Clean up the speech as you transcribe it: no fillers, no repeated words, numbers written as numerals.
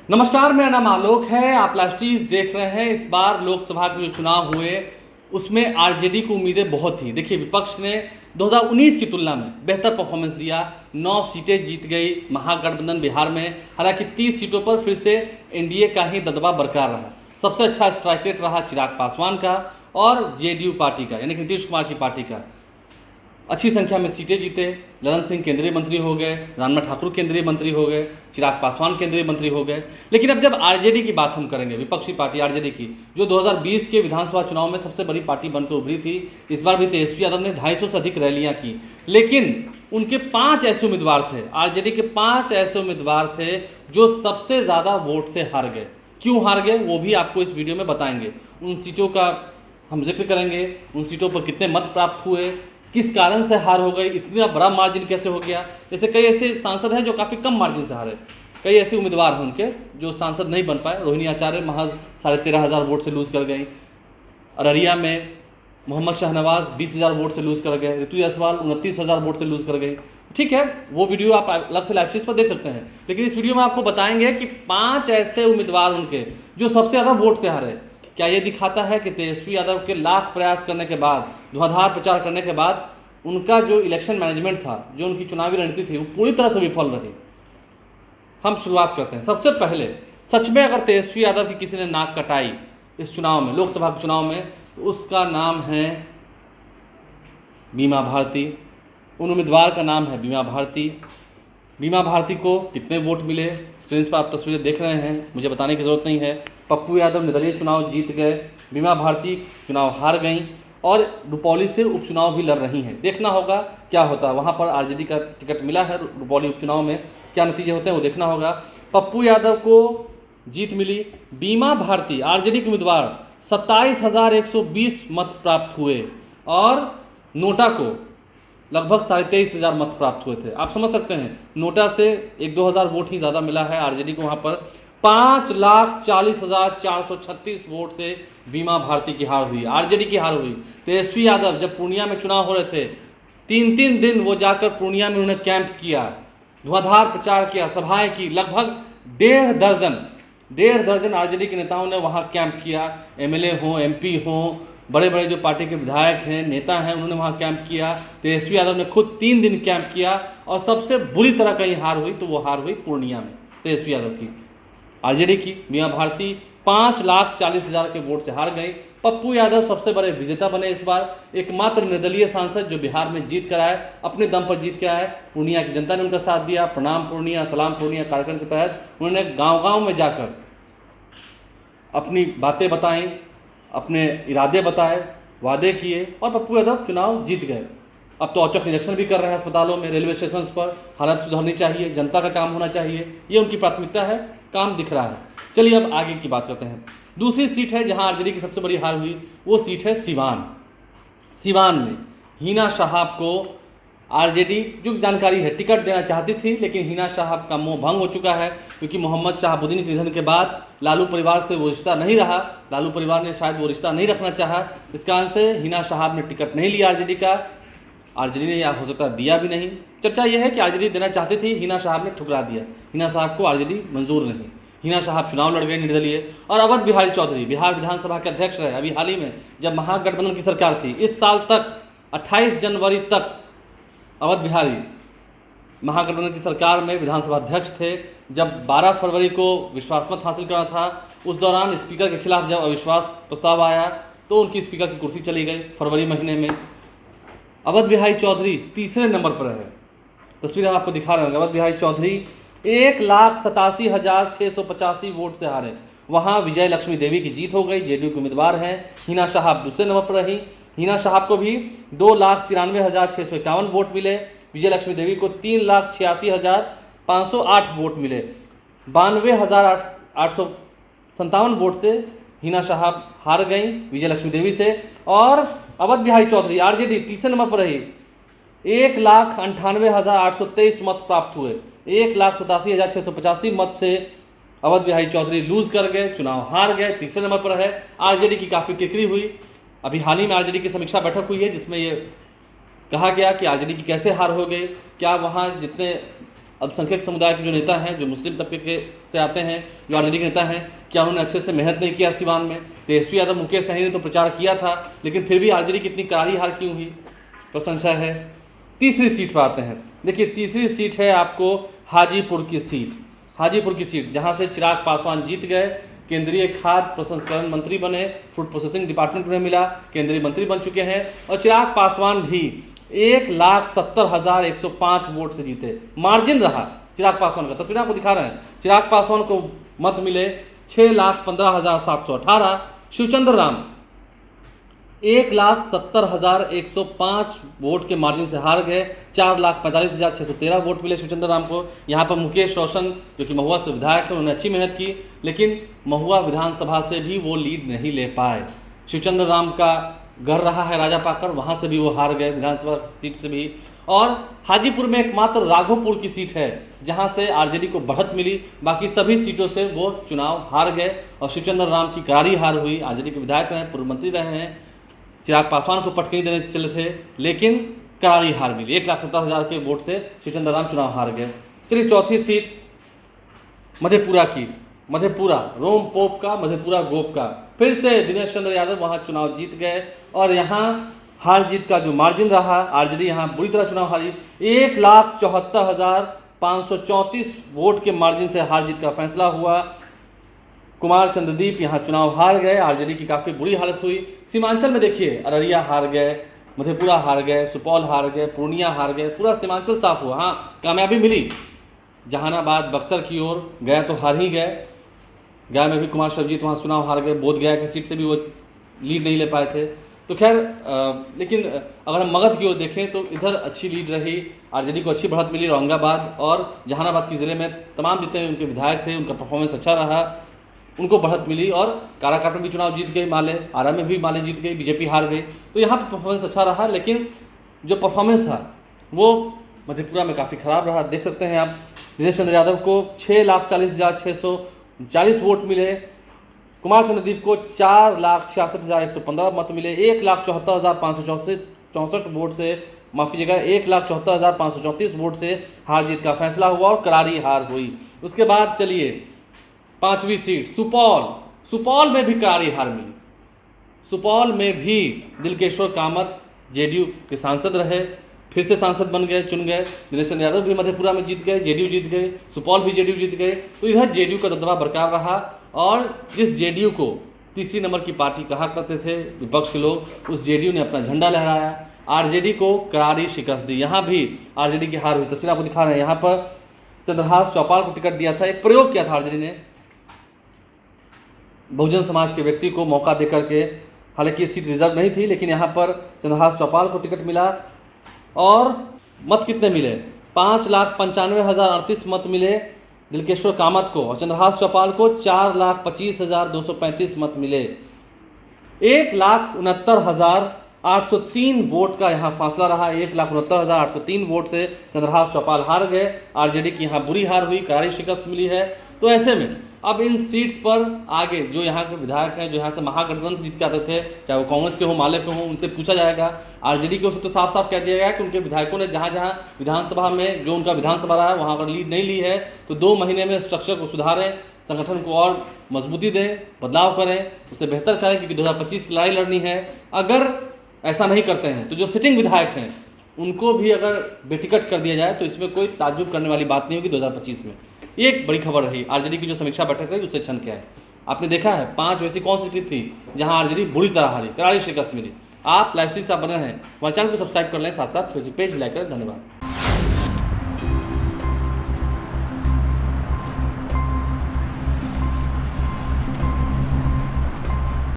नमस्कार, मेरा नाम आलोक है। आप लास्टीज देख रहे हैं। इस बार लोकसभा के जो चुनाव हुए उसमें आरजेडी को उम्मीदें बहुत थी। देखिए, विपक्ष ने 2019 की तुलना में बेहतर परफॉर्मेंस दिया, 9 सीटें जीत गई महागठबंधन बिहार में। हालांकि 30 सीटों पर फिर से एनडीए का ही दबदबा बरकरार रहा। सबसे अच्छा स्ट्राइक रेट रहा चिराग पासवान का और जेडीयू पार्टी का, यानी कि नीतीश कुमार की पार्टी का। अच्छी संख्या में सीटें जीते। ललन सिंह केंद्रीय मंत्री हो गए, रामनाथ ठाकुर केंद्रीय मंत्री हो गए, चिराग पासवान केंद्रीय मंत्री हो गए। लेकिन अब जब आरजेडी की बात हम करेंगे, विपक्षी पार्टी आरजेडी की, जो 2020 के विधानसभा चुनाव में सबसे बड़ी पार्टी बनकर उभरी थी, इस बार भी तेजस्वी यादव ने 250 से अधिक रैलियां की। लेकिन उनके 5 ऐसे उम्मीदवार थे, आरजेडी के 5 ऐसे उम्मीदवार थे जो सबसे ज़्यादा वोट से हार गए। क्यों हार गए वो भी आपको इस वीडियो में बताएंगे। उन सीटों का हम जिक्र करेंगे, उन सीटों पर कितने मत प्राप्त हुए, किस कारण से हार हो गई, इतना बड़ा मार्जिन कैसे हो गया। जैसे कई ऐसे सांसद हैं जो काफ़ी कम मार्जिन से हारे, कई ऐसे उम्मीदवार हैं उनके जो सांसद नहीं बन पाए। रोहिणी आचार्य महज 13,500 वोट से लूज़ कर गई। अररिया में मोहम्मद शाहनवाज 20,000 वोट से लूज़ कर गए। ऋतु जायसवाल 29,000 वोट से लूज़ कर गई। ठीक है, वो वीडियो आप अलग से लाइव स्ट्रीम पर देख सकते हैं। लेकिन इस वीडियो में आपको बताएंगे कि 5 ऐसे उम्मीदवार उनके जो सबसे ज़्यादा वोट से हारे। क्या ये दिखाता है कि तेजस्वी यादव के लाख प्रयास करने के बाद, धुआंधार प्रचार करने के बाद, उनका जो इलेक्शन मैनेजमेंट था, जो उनकी चुनावी रणनीति थी, वो पूरी तरह से विफल रही। हम शुरुआत करते हैं। सबसे पहले, सच में अगर तेजस्वी यादव की किसी ने नाक कटाई इस चुनाव में, लोकसभा के चुनाव में, तो उसका नाम है बीमा भारती। उन उम्मीदवार का नाम है बीमा भारती। बीमा भारती को कितने वोट मिले, स्क्रीन पर आप तस्वीरें देख रहे हैं, मुझे बताने की ज़रूरत नहीं है। पप्पू यादव निर्दलीय चुनाव जीत गए, बीमा भारती चुनाव हार गई और रुपौली से उपचुनाव भी लड़ रही हैं। देखना होगा क्या होता है। वहाँ पर आरजेडी का टिकट मिला है, रुपौली उपचुनाव में क्या नतीजे होते हैं वो देखना होगा। पप्पू यादव को जीत मिली। बीमा भारती आरजेडी के उम्मीदवार 27,120 मत प्राप्त हुए और नोटा को लगभग 23,500 मत प्राप्त हुए थे। आप समझ सकते हैं, नोटा से 1-2 हज़ार वोट ही ज़्यादा मिला है आरजेडी को। वहाँ पर 5,40,436 वोट से बीमा भारती की हार हुई, आरजेडी की हार हुई। तेजस्वी यादव जब पूर्णिया में चुनाव हो रहे थे, 3-3 दिन वो जाकर पूर्णिया में उन्होंने कैंप किया, धुआंधार प्रचार किया, सभाएं की। लगभग 1.5 दर्जन आरजेडी के नेताओं ने वहाँ कैंप किया। एमएलए हों, एमपी हों, बड़े बड़े जो पार्टी के विधायक हैं, नेता हैं, उन्होंने वहाँ कैंप किया। तेजस्वी यादव ने खुद 3 दिन कैंप किया और सबसे बुरी तरह कहीं हार हुई तो वो हार हुई पूर्णिया में तेजस्वी यादव की। आरजेडी की बीमा भारती 5,40,000 के वोट से हार गई। पप्पू यादव सबसे बड़े विजेता बने इस बार। एकमात्र निर्दलीय सांसद जो बिहार में जीत कर आए, अपने दम पर जीत के आए। पूर्णिया की जनता ने उनका साथ दिया। प्रणाम पूर्णिया, सलाम पूर्णिया कार्यक्रम के तहत उन्होंने गांव-गांव में जाकर अपनी बातें बताईं, अपने इरादे बताए, वादे किए और पप्पू यादव चुनाव जीत गए। अब तो औचक निरीक्षण भी कर रहे हैं अस्पतालों में, रेलवे स्टेशन पर। हालत सुधरनी चाहिए, जनता का काम होना चाहिए, ये उनकी प्राथमिकता है, काम दिख रहा है। चलिए अब आगे की बात करते हैं। दूसरी सीट है जहां आरजेडी की सबसे बड़ी हार हुई, वो सीट है सीवान। सीवान में हिना साहब को आरजेडी, जो जानकारी है, टिकट देना चाहती थी, लेकिन हिना साहब का मोह भंग हो चुका है क्योंकि मोहम्मद शहाबुद्दीन के निधन के बाद लालू परिवार से वो रिश्ता नहीं रहा। लालू परिवार ने शायद वो रिश्ता नहीं रखना चाहा, इस कारण से हिना साहब ने टिकट नहीं लिया आरजेडी का। आरजेडी ने, या हो सकता है दिया भी नहीं। चर्चा यह है कि आरजेडी देना चाहती थी, हिना साहब ने ठुकरा दिया। हिना साहब को आरजेडी मंजूर नहीं। हिना साहब चुनाव लड़ गए निर्दलीय। और अवध बिहारी चौधरी बिहार विधानसभा के अध्यक्ष रहे अभी हाल ही में, जब महागठबंधन की सरकार थी। इस साल तक 28 जनवरी तक अवध बिहारी महागठबंधन की सरकार में विधानसभा अध्यक्ष थे। जब 12 फरवरी को विश्वास मत हासिल करना था, उस दौरान स्पीकर के खिलाफ जब अविश्वास प्रस्ताव आया तो उनकी स्पीकर की कुर्सी चली गई फरवरी महीने में। अवध बिहारी चौधरी तीसरे नंबर पर है। तस्वीर हम आपको दिखा रहे हैं। अवध बिहारी चौधरी 1,87,685 वोट से हारे। वहाँ विजय लक्ष्मी देवी की जीत हो गई, जेडीयू के उम्मीदवार हैं। हिना साहब दूसरे नंबर पर रही। हिना साहब को भी 2,93,651 वोट मिले। विजय लक्ष्मी देवी को 3,86,508 वोट मिले। 92,857 वोट से हिना साहब हार गई विजय लक्ष्मी देवी से। और अवध बिहारी चौधरी आरजेडी तीसरे नंबर पर रही। 1,98,823 मत प्राप्त हुए। 1,87,685 मत से अवध बिहारी चौधरी लूज कर गए, चुनाव हार गए, तीसरे नंबर पर है। आरजेडी की काफ़ी किरकिरी हुई। अभी हाल ही में आरजेडी की समीक्षा बैठक हुई है जिसमें ये कहा गया कि आरजेडी की कैसे हार हो गई, क्या वहाँ जितने अल्पसंख्यक समुदाय के जो नेता हैं, जो मुस्लिम तबके के से आते हैं, जो आरजेडी के नेता हैं, क्या उन्होंने अच्छे से मेहनत नहीं किया सिवान में? तेजस्वी यादव, मुकेश सहनी ने तो प्रचार किया था, लेकिन फिर भी आरजेडी की इतनी करारी हार क्यों हुई? इस पर संशय है। तीसरी सीट पर आते हैं। देखिए, तीसरी सीट है आपको हाजीपुर की सीट। हाजीपुर की सीट जहाँ से चिराग पासवान जीत गए, केंद्रीय खाद्य प्रसंस्करण मंत्री बने, फूड प्रोसेसिंग डिपार्टमेंट उन्हें मिला, केंद्रीय मंत्री बन चुके हैं। और चिराग पासवान भी 1,70,105 वोट से जीते। मार्जिन रहा चिराग पासवान का, तस्वीर आपको दिखा रहे हैं। चिराग पासवान को मत मिले 6,15,718। शिवचंद्र राम 1,70,105 वोट के मार्जिन से हार गए। 4,45,613 वोट मिले शिवचंद्र राम को। यहाँ पर मुकेश रोशन, जो कि महुआ से विधायक हैं, उन्होंने अच्छी मेहनत की, लेकिन महुआ विधानसभा से भी वो लीड नहीं ले पाए। शिवचंद्र राम का घर रहा है राजा पाकर, वहाँ से भी वो हार गए, विधानसभा सीट से भी। और हाजीपुर में एकमात्र राघोपुर की सीट है जहाँ से आरजेडी को बढ़त मिली, बाकी सभी सीटों से वो चुनाव हार गए। और शिवचंद्र राम की करारी हार हुई। आरजेडी के विधायक रहे, पूर्व मंत्री रहे हैं, चिराग पासवान को पटकनी देने चले थे, लेकिन करारी हार मिली। 1,70,000 के वोट से शिवचंद्र राम चुनाव हार गए। चलिए, चौथी सीट मधेपुरा की। मधेपुरा रोम पोप का, मधेपुरा गोप का। फिर से दिनेश चंद्र यादव वहाँ चुनाव जीत गए। और यहाँ हार जीत का जो मार्जिन रहा, आरजेडी यहाँ बुरी तरह चुनाव हारी। 1,74,534 वोट के मार्जिन से हार जीत का फैसला हुआ। कुमार चंद्रदीप यहाँ चुनाव हार गए। आरजेडी की काफ़ी बुरी हालत हुई। सीमांचल में देखिए, अररिया हार गए, मधेपुरा हार गए, सुपौल हार गए, पूर्णिया हार गए, पूरा सीमांचल साफ हुआ। हाँ, कामयाबी मिली जहानाबाद, बक्सर की ओर। गया तो हार ही गए। गया में भी कुमार शर्जीत वहाँ चुनाव हार गए। बोधगया की सीट से भी वो लीड नहीं ले पाए थे। तो खैर, लेकिन अगर हम मगध की ओर देखें तो इधर अच्छी लीड रही, आरजेडी को अच्छी बढ़त मिली। औरंगाबाद और जहानाबाद की ज़िले में तमाम जितने उनके विधायक थे, उनका परफॉर्मेंस अच्छा रहा, उनको बढ़त मिली। और काराकाट में भी चुनाव जीत गई माले, आरा में भी माले जीत गई, बीजेपी हार गई। तो यहाँ पर परफॉर्मेंस अच्छा रहा, लेकिन जो परफॉर्मेंस था वो मधेपुरा में काफ़ी ख़राब रहा। देख सकते हैं आप, दिनेश चंद्र यादव को 6,40,639 वोट मिले। कुमार चंद्रदीप को 4,66,115 मत मिले। 1,74,564 वोट से, माफ़ कीजिएगा, 1,74,534 वोट से हार जीत का फैसला हुआ और करारी हार हुई। उसके बाद चलिए, पांचवी सीट सुपौल। सुपौल में भी करारी हार मिली। सुपौल में भी दिलकेश्वर कामत जेडीयू के सांसद रहे, फिर से सांसद बन गए, चुन गए। दिनेश चंद्र यादव भी मधेपुरा में जीत गए, जेडीयू जीत गए, सुपौल भी जेडीयू जीत गए। तो इधर जेडीयू का दबदबा बरकरार रहा। और जिस जेडीयू को तीसरी नंबर की पार्टी कहा करते थे विपक्ष के लोग, उस जेडीयू ने अपना झंडा लहराया, आरजेडी को करारी शिकस्त दी। यहाँ भी आरजेडी की हार हुई। तस्वीर आपको दिखा रहे हैं। यहाँ पर चंद्रहास चौपाल को टिकट दिया था। एक प्रयोग किया था आरजेडी ने, बहुजन समाज के व्यक्ति को मौका देकर के। हालांकि ये सीट रिजर्व नहीं थी, लेकिन यहाँ पर चंद्रहास चौपाल को टिकट मिला। और मत कितने मिले? 5,95,038 मत मिले दिलकेश्वर कामत को, और चंद्रहास चौपाल को 4,25,235 मत मिले। 1,69,803 वोट का यहाँ फासला रहा। 1,69,803 वोट से चंद्रहास चौपाल हार गए। आरजेडी की यहाँ बुरी हार हुई, करारी शिकस्त मिली है। तो ऐसे में अब इन सीट्स पर आगे जो यहाँ के विधायक हैं, जो यहाँ से महागठबंधन से जीत के आते थे, चाहे वो कांग्रेस के हों, माले के हों, उनसे पूछा जाएगा। आरजेडी की ओर से तो साफ साफ कह दिया गया कि उनके विधायकों ने जहाँ जहाँ विधानसभा में, जो उनका विधानसभा रहा है, वहाँ अगर लीड नहीं ली है तो 2 महीने में स्ट्रक्चर को सुधारें, संगठन को और मजबूती दें, बदलाव करें, उसे बेहतर करें, क्योंकि 2025 की लड़ाई लड़नी है। अगर ऐसा नहीं करते हैं तो जो सिटिंग विधायक हैं उनको भी अगर बेटिकट कर दिया जाए तो इसमें कोई ताज्जुब करने वाली बात नहीं होगी 2025 में। ये एक बड़ी खबर रही। आरजेडी की जो समीक्षा बैठक रही उससे क्षण क्या है, आपने देखा है 5 वैसी कौन सी सीट थी जहां आरजेडी बुरी तरह हारी, करारी शिकस्त मिली। आप लाइव सीट से आप बने हैं, हमारे चैनल को सब्सक्राइब कर लें, साथ साथ फेसबुक पेज लाइक करें। धन्यवाद।